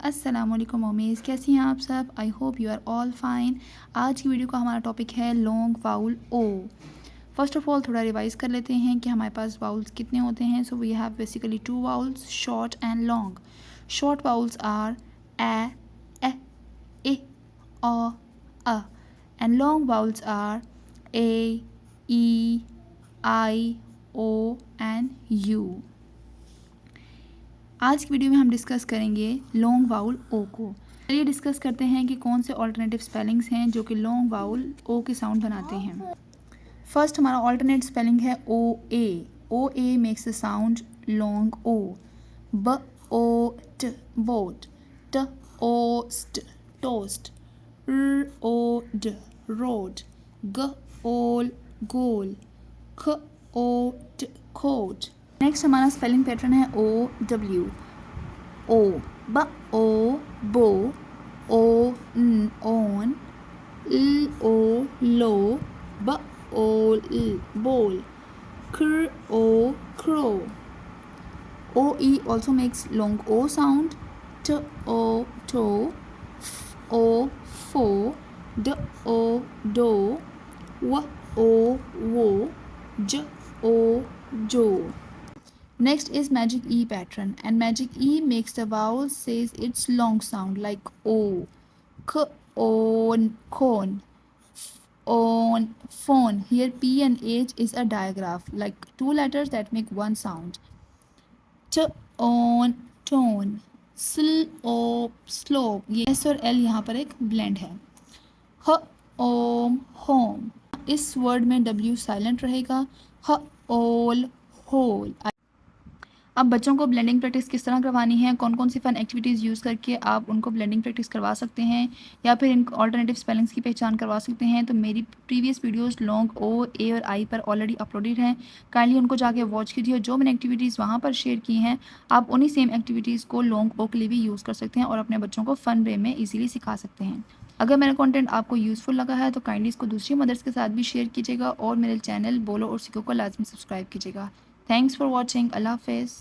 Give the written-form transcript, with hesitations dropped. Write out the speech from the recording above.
अस्सलामुअलैकुम मोमीज़, कैसी हैं आप सब। I hope you are all fine. आज की वीडियो का हमारा टॉपिक है long vowel O. First of all थोड़ा रिवाइज कर लेते हैं कि हमारे पास वाउल्स कितने होते हैं। So we have basically two vowels, short and long. Short vowels are A, अ, and long vowels are A, E, I, O and U. आज की वीडियो में हम डिस्कस करेंगे लॉन्ग वाउल ओ को। चलिए डिस्कस करते हैं कि कौन से ऑल्टरनेटिव स्पेलिंग्स हैं जो कि लॉन्ग वाउल ओ के साउंड बनाते हैं। फर्स्ट हमारा ऑल्टरनेट स्पेलिंग है ओ ए। ओ A makes the sound long ओ। ब ओ ट बोट, ट ओ स्ट टोस्ट, र ओ ड रोड, ग ओल गोल, ख ओ ट खोट। नेक्स्ट हमारा स्पेलिंग पैटर्न है ओ डब्ल्यू। ओ ब ओ बो, ओ न ओन, ल ओ लो, ब ओ ल बोल, क्र ओ crow. O E also makes long o sound. T o to, f o fo, d o do, w o wo, j o jo. Next is magic E pattern, and magic E makes the vowel says its long sound like O, K, on, con, on, phone. Here P and H is a digraph, like two letters that make one sound. T, on, tone, sl, o, slope. ये S और L यहाँ पर एक blend है. ह, ओम, home. इस word में W silent रहेगा. ह, ओल, होल. अब बच्चों को ब्लेंडिंग प्रैक्टिस किस तरह करवानी है, कौन कौन सी फ़न एक्टिविटीज़ यूज़ करके आप उनको ब्लेंडिंग प्रैक्टिस करवा सकते हैं या फिर इन ऑल्टरनेटिव स्पेलिंग्स की पहचान करवा सकते हैं, तो मेरी प्रीवियस वीडियोस लॉन्ग ओ, ए और आई पर ऑलरेडी अपलोडेड हैं। काइंडली उनको जाके वॉच कीजिए। जो मैंने एक्टिविटीज़ वहाँ पर शेयर की हैं आप उन्हीं सेम एक्टिविटीज़ को लॉन्ग ओ के लिए भी यूज़ कर सकते हैं और अपने बच्चों को फ़न वे में ईजिली सिखा सकते हैं। अगर मेरा कंटेंट आपको यूज़फुल लगा है तो काइंडली इसको दूसरी मदर्स के साथ भी शेयर कीजिएगा और मेरे चैनल बोलो और सीखो को लाजमी सब्सक्राइब कीजिएगा। Thanks for watching. अल्लाह हाफ़िज़।